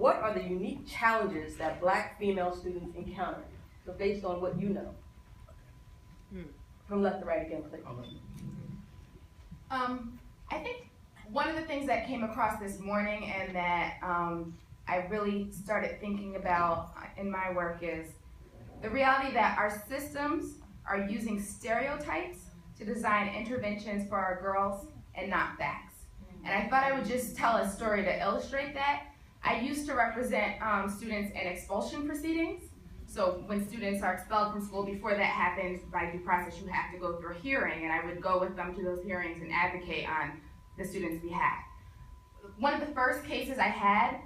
what are the unique challenges that Black female students encounter? So based on what you know. From left to right again, please. I think one of the things that came across this morning and that I really started thinking about in my work is the reality that our systems are using stereotypes to design interventions for our girls and not facts. And I thought I would just tell a story to illustrate that. I used to represent students in expulsion proceedings. So when students are expelled from school, before that happens, by due process, you have to go through a hearing, and I would go with them to those hearings and advocate on the students' behalf. One of the first cases I had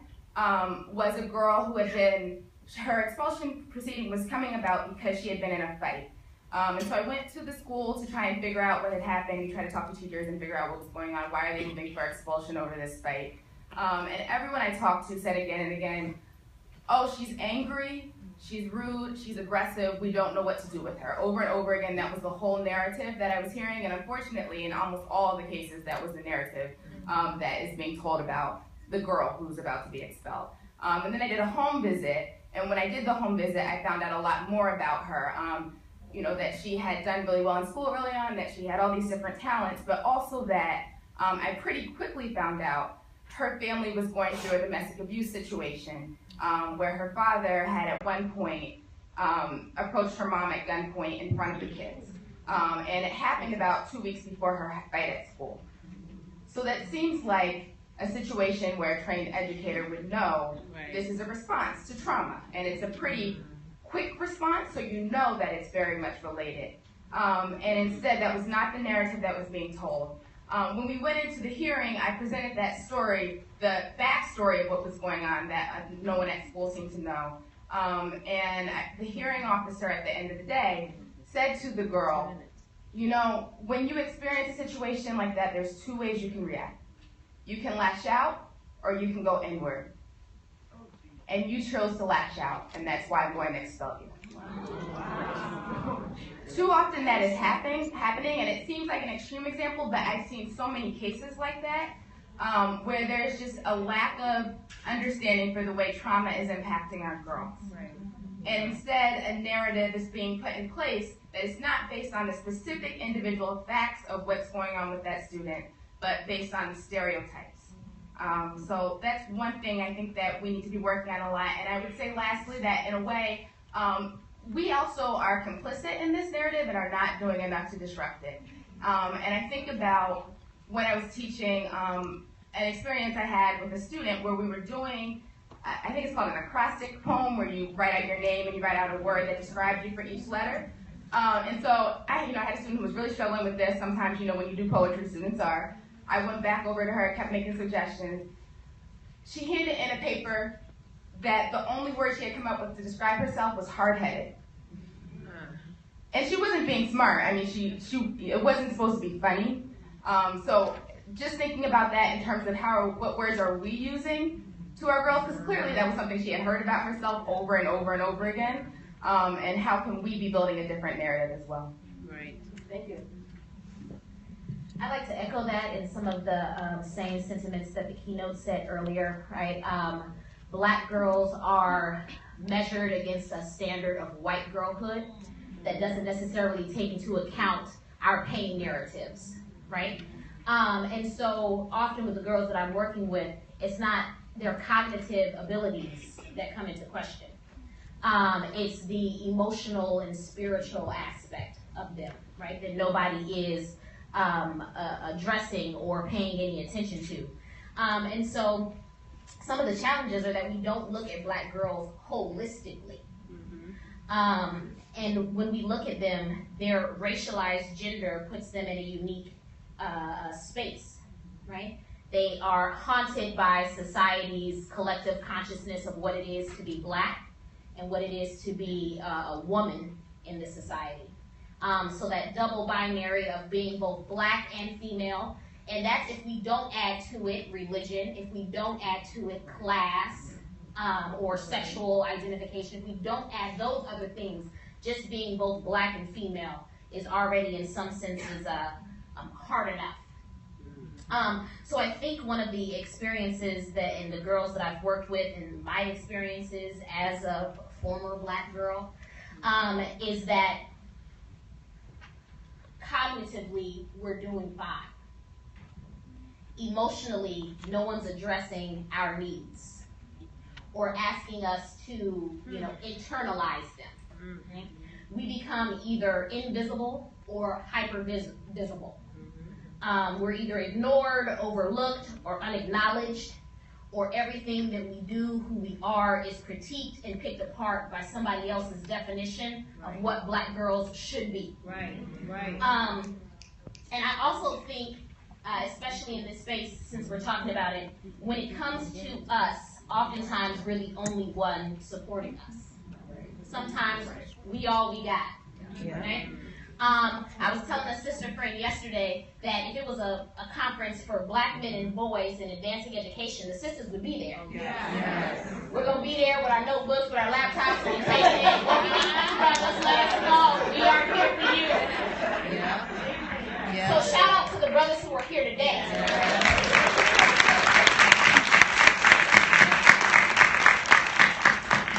was a girl who had been, her expulsion proceeding was coming about because she had been in a fight. And so I went to the school to try and figure out what had happened. We tried to talk to teachers and figure out what was going on. Why are they moving for expulsion over this fight? And everyone I talked to said again and again, oh, she's angry, she's rude, she's aggressive, we don't know what to do with her. Over and over again, that was the whole narrative that I was hearing, and unfortunately, in almost all the cases, that was the narrative that is being told about the girl who's about to be expelled. And then I did a home visit, and when I did the home visit, I found out a lot more about her. You know, that she had done really well in school early on, that she had all these different talents, but also that I pretty quickly found out her family was going through a domestic abuse situation where her father had at one point approached her mom at gunpoint in front of the kids. And it happened about 2 weeks before her fight at school. So that seems like a situation where a trained educator would know this is a response to trauma, and it's a pretty quick response, so you know that it's very much related. And instead, that was not the narrative that was being told. When we went into the hearing, I presented that story, the backstory of what was going on that no one at school seemed to know. And the hearing officer at the end of the day said to the girl, you know, when you experience a situation like that, there's two ways you can react. You can lash out, or you can go inward. And you chose to lash out, and that's why I'm going to expel you. Wow. Too often that is happening, and it seems like an extreme example, but I've seen so many cases like that, where there's just a lack of understanding for the way trauma is impacting our girls. Right. And instead, a narrative is being put in place that is not based on the specific individual facts of what's going on with that student, but based on stereotypes. So that's one thing I think that we need to be working on a lot. And I would say lastly that in a way, we also are complicit in this narrative and are not doing enough to disrupt it. And I think about when I was teaching an experience I had with a student where we were doing, I think it's called an acrostic poem, where you write out your name and you write out a word that describes you for each letter. And so I had a student who was really struggling with this. Sometimes, when you do poetry, students are. I went back over to her, kept making suggestions. She handed in a paper that the only word she had come up with to describe herself was hard-headed. And she wasn't being smart. I mean, it wasn't supposed to be funny. So just thinking about that in terms of what words are we using to our girls, because clearly that was something she had heard about herself over and over and over again. And how can we be building a different narrative as well? Right. Thank you. I'd like to echo that in some of the same sentiments that the keynote said earlier, right? Black girls are measured against a standard of white girlhood that doesn't necessarily take into account our pain narratives, right? And so often with the girls that I'm working with, it's not their cognitive abilities that come into question. It's the emotional and spiritual aspect of them, right? That nobody is addressing or paying any attention to. And so some of the challenges are that we don't look at Black girls holistically. And when we look at them, their racialized gender puts them in a unique space, right? They are haunted by society's collective consciousness of what it is to be Black and what it is to be a woman in this society. So that double binary of being both Black and female, and that's if we don't add to it religion, if we don't add to it class or sexual identification, if we don't add those other things, just being both Black and female is already in some senses hard enough. So I think one of the experiences that, and the girls that I've worked with, and my experiences as a former black girl, is that cognitively we're doing fine. Emotionally, no one's addressing our needs or asking us to, internalize them. Okay? We become either invisible or hyper visible. We're either ignored, overlooked, or unacknowledged, or everything that we do, who we are, is critiqued and picked apart by somebody else's definition of what black girls should be. Right. And I also think, especially in this space, since we're talking about it, when it comes to us, oftentimes we're the only one supporting us. Sometimes we all we got. Right? I was telling a sister friend yesterday that if it was a conference for black men and boys in advancing education, the sisters would be there. Yes. We're going to be there with our notebooks, with our laptops, and taking it. What we need to do, brothers, let us know. We are here for you. So shout out to the brothers who are here today.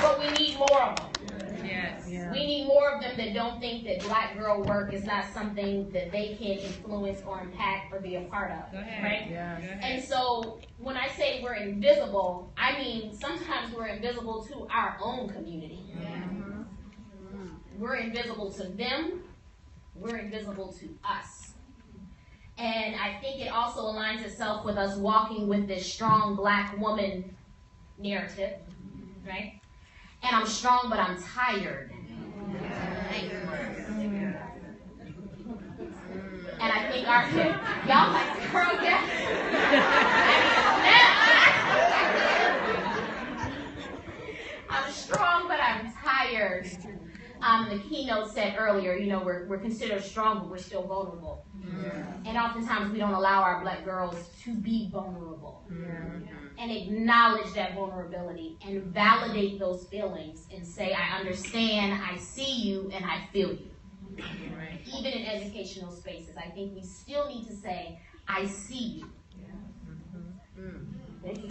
But we need more of them. We need more of them that don't think that black girl work is not something that they can influence or impact or be a part of. Right? And so when I say we're invisible, I mean sometimes we're invisible to our own community. We're invisible to them. We're invisible to us. And I think it also aligns itself with us walking with this strong black woman narrative, right? And I'm strong, but I'm tired. And I think y'all like, girl, yeah. I'm strong, but I'm tired. The keynote said earlier, we're considered strong, but we're still vulnerable. And oftentimes we don't allow our black girls to be vulnerable. And acknowledge that vulnerability and validate those feelings and say, I understand, I see you, and I feel you. Even in educational spaces, I think we still need to say, I see you. Thank you.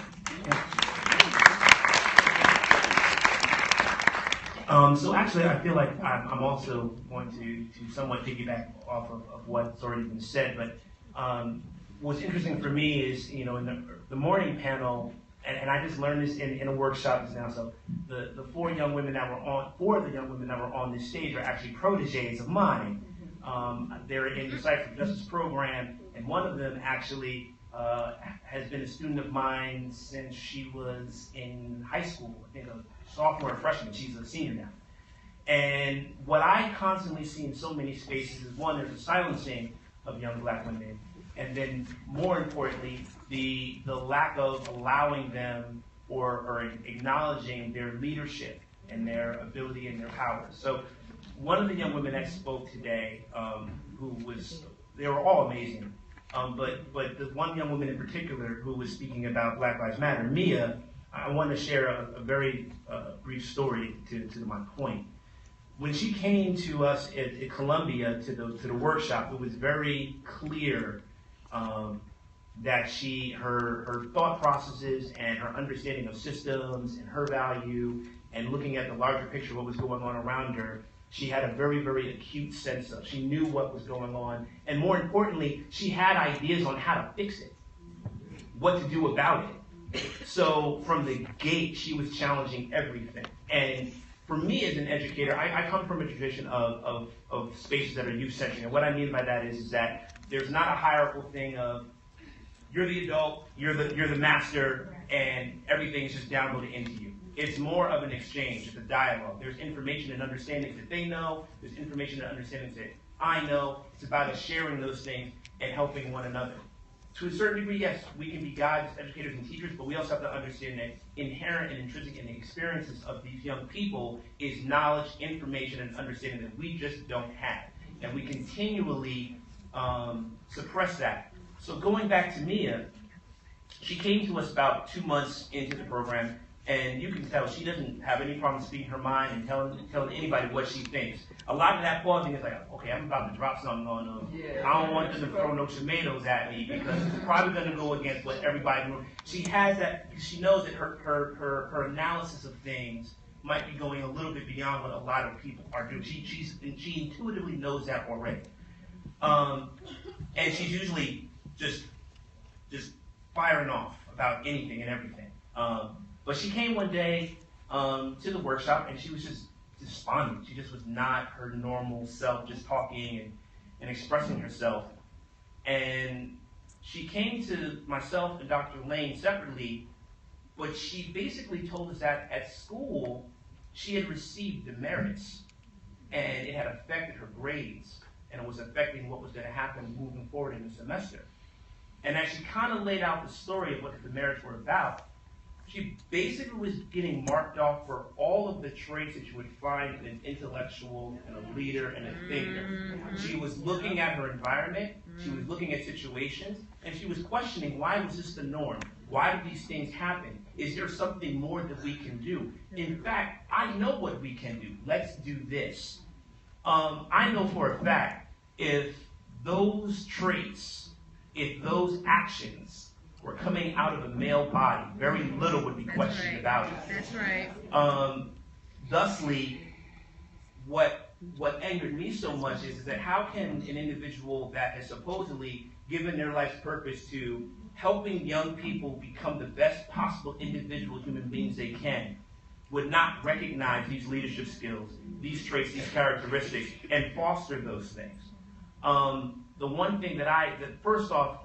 So actually, I feel like I'm also going to somewhat piggyback off of what's already been said. But what's interesting for me is, in the morning panel, and I just learned this in a workshop just now. So the four of the young women that were on this stage are actually proteges of mine. They're in the Cipher for Justice program, and one of them actually has been a student of mine since she was in high school. I think a sophomore or freshman. She's a senior now. And what I constantly see in so many spaces is, one, there's a silencing of young black women, and then more importantly, the lack of allowing them or acknowledging their leadership and their ability and their power. So one of the young women that spoke today, they were all amazing, but the one young woman in particular who was speaking about Black Lives Matter, Mia, I want to share a very brief story to my point. When she came to us at Columbia to the workshop, it was very clear that her thought processes and her understanding of systems and her value and looking at the larger picture of what was going on around her, she had a very, very acute sense of. She knew what was going on, and more importantly, she had ideas on how to fix it, what to do about it. So from the gate, she was challenging everything. And for me as an educator, I come from a tradition of spaces that are youth-centric. And what I mean by that is that there's not a hierarchical thing of you're the adult, you're the master, and everything is just downloaded into you. It's more of an exchange, it's a dialogue. There's information and understandings that they know, there's information and understandings that I know. It's about us sharing those things and helping one another. To a certain degree, yes, we can be guides, educators, and teachers, but we also have to understand that inherent and intrinsic in the experiences of these young people is knowledge, information, and understanding that we just don't have. And we continually suppress that. So going back to Mia, she came to us about 2 months into the program, And you can tell she doesn't have any problem speaking her mind and telling anybody what she thinks. A lot of that pausing is like, okay, I'm about to drop something on them. Yeah. I don't want them to throw no tomatoes at me because it's probably going to go against what everybody knows. She has that, she knows that her analysis of things might be going a little bit beyond what a lot of people are doing. She intuitively knows that already. And she's usually just firing off about anything and everything. But she came one day to the workshop and she was just despondent. She just was not her normal self, just talking and expressing herself. And she came to myself and Dr. Lane separately, but she basically told us that at school she had received demerits and it had affected her grades and it was affecting what was going to happen moving forward in the semester. And as she kind of laid out the story of what the demerits were about, she basically was getting marked off for all of the traits that you would find in an intellectual and a leader and a thinker. She was looking at her environment, she was looking at situations, and she was questioning, why was this the norm? Why did these things happen? Is there something more that we can do? In fact, I know what we can do. Let's do this. I know for a fact, if those traits, if those actions were coming out of a male body, very little would be questioned about it. That's right. Thusly, what angered me so much is that how can an individual that has supposedly given their life's purpose to helping young people become the best possible individual human beings they can, would not recognize these leadership skills, these traits, these characteristics, and foster those things. The one thing that first off,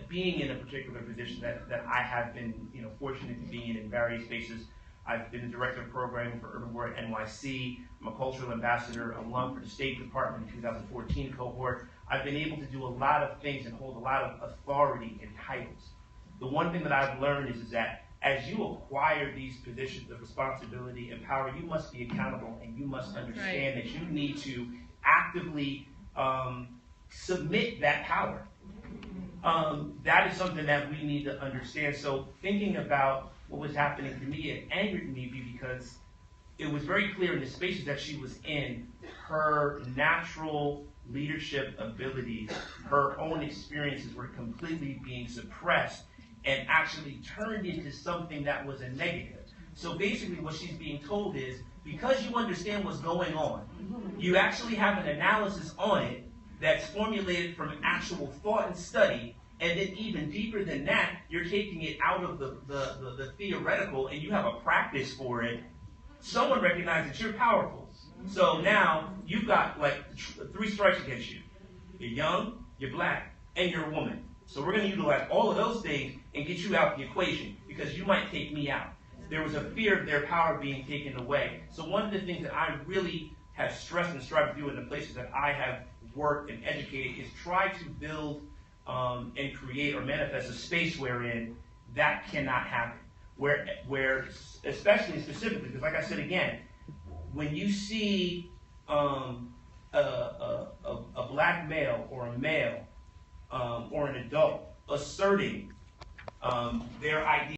being in a particular position that I have been, fortunate to be in various spaces. I've been the director of programming for Urban War at NYC. I'm a cultural ambassador, alum for the State Department in 2014 cohort. I've been able to do a lot of things and hold a lot of authority and titles. The one thing that I've learned is that as you acquire these positions of responsibility and power, you must be accountable and you must understand that you need to actively submit that power. That is something that we need to understand. So thinking about what was happening to me, it angered me because it was very clear in the spaces that she was in, her natural leadership abilities, her own experiences were completely being suppressed and actually turned into something that was a negative. So basically what she's being told is, because you understand what's going on, you actually have an analysis on it that's formulated from actual thought and study, and then even deeper than that, you're taking it out of the theoretical and you have a practice for it. Someone recognizes that you're powerful. So now you've got like 3 strikes against you. You're young, you're black, and you're a woman. So we're going to utilize all of those things and get you out the equation because you might take me out. There was a fear of their power being taken away. So one of the things that I really have stressed and strived to do in the places that I have worked and educated is try to build and create or manifest a space wherein that cannot happen. Where especially and specifically, because like I said again, when you see a black male or a male or an adult asserting their idea